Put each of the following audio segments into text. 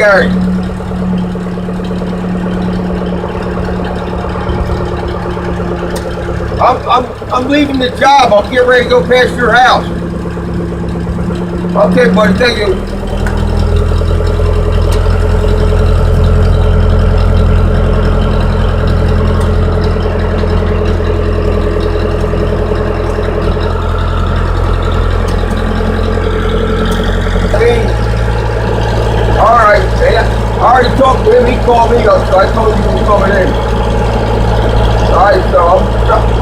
Gary. I'm leaving the job. I'll get ready to go past your house. Okay, buddy. Thank you. Alright, I already talked to him, he called me up, so I told him he was coming in. Alright, so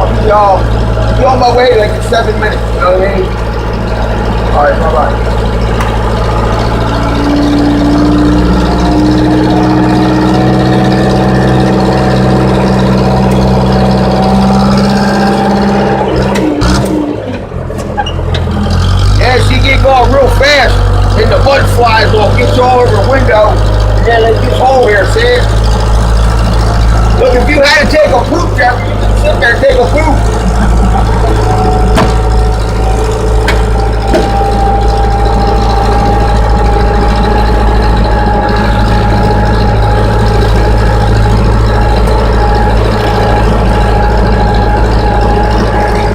I'll be on my way like in 7 minutes, you know what I mean? Alright, bye-bye. Yeah, she get going real fast. And the mud flies off, gets all over the window, and then there's this hole here, see? Look, if you had to take a poop, Jeff, you could sit there and take a poop.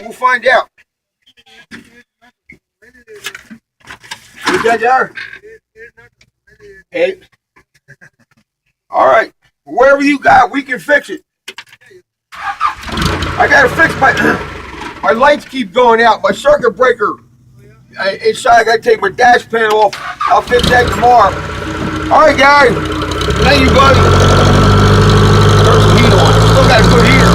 We'll find out. You got there? Hey. All right. Wherever you got, we can fix it. I gotta fix my lights keep going out. My circuit breaker inside. I gotta take my dash panel off. I'll fix that tomorrow. All right, guys. Thank you, buddy. Turn some heat on. Still got a good heater.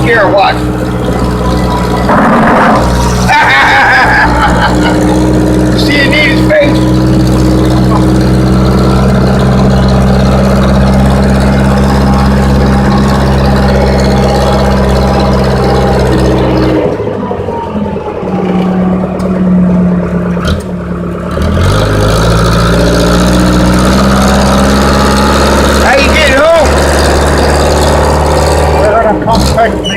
Here, watch. See Anita's face? How you getting home? We're gonna contact me.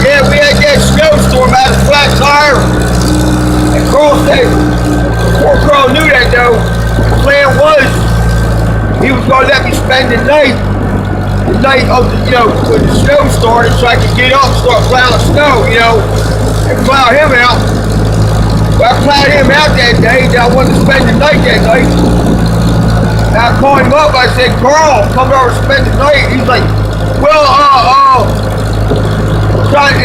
Yeah, we had that snowstorm out of flat tire. And Carl said, poor Carl knew that though. The plan was, he was going to let me spend the night of the, when the snow started, so I could get up and start plowing snow, and plow him out. But I plowed him out that day, and I wanted to spend the night that night. And I called him up, I said, Carl, come over and spend the night. He's like, well, trying,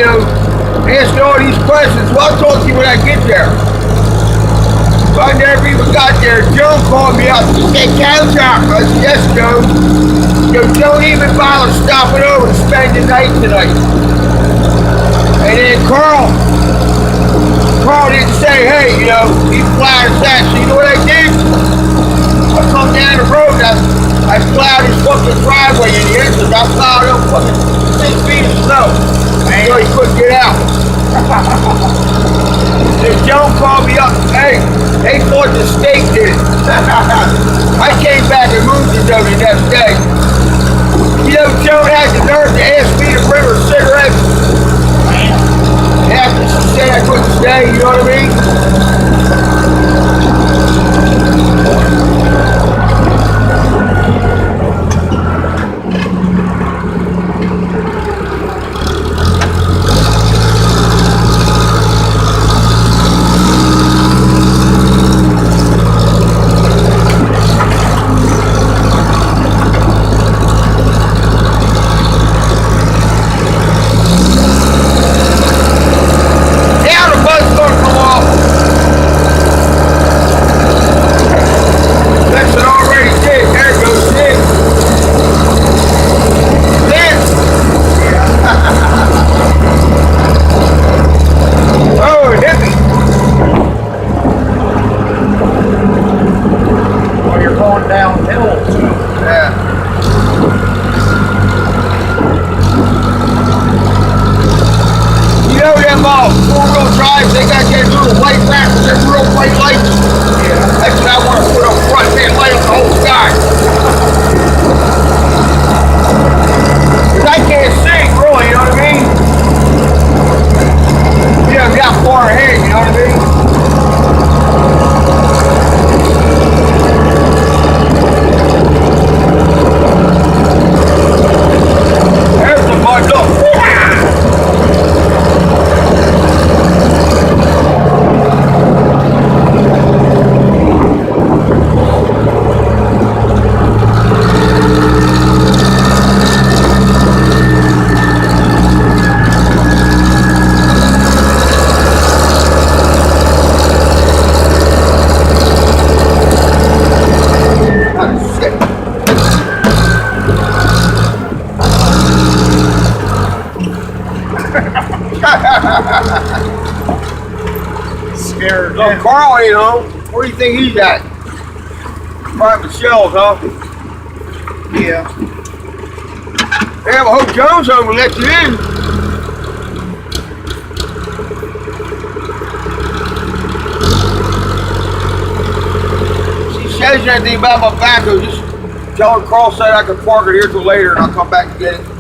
answer all these questions. Well, I'll talk to you when I get there. So I never even got there. Joe called me up. He said, counter. I said, yes, Joe. Don't even bother stopping over and spend the night tonight. And then Carl didn't say, hey, he's flying that. So you know what I did? I come down the road, I plowed his fucking driveway in the entrance. I plowed up fucking 6 feet of snow. So he couldn't get out. And Joan called me up, hey, they thought the state did it. I came back and moved it though the next day. Joan had the nerve to ask me to bring her cigarettes. After she said I couldn't stay, you know what I mean? Now the buzz gonna come off. So Carl ain't home. Where do you think he's at? Probably Michelle's, huh? Yeah. Damn, I hope Jones home and let you in. She says anything about my backhoe, just tell her Carl said I can park it here till later and I'll come back and get it.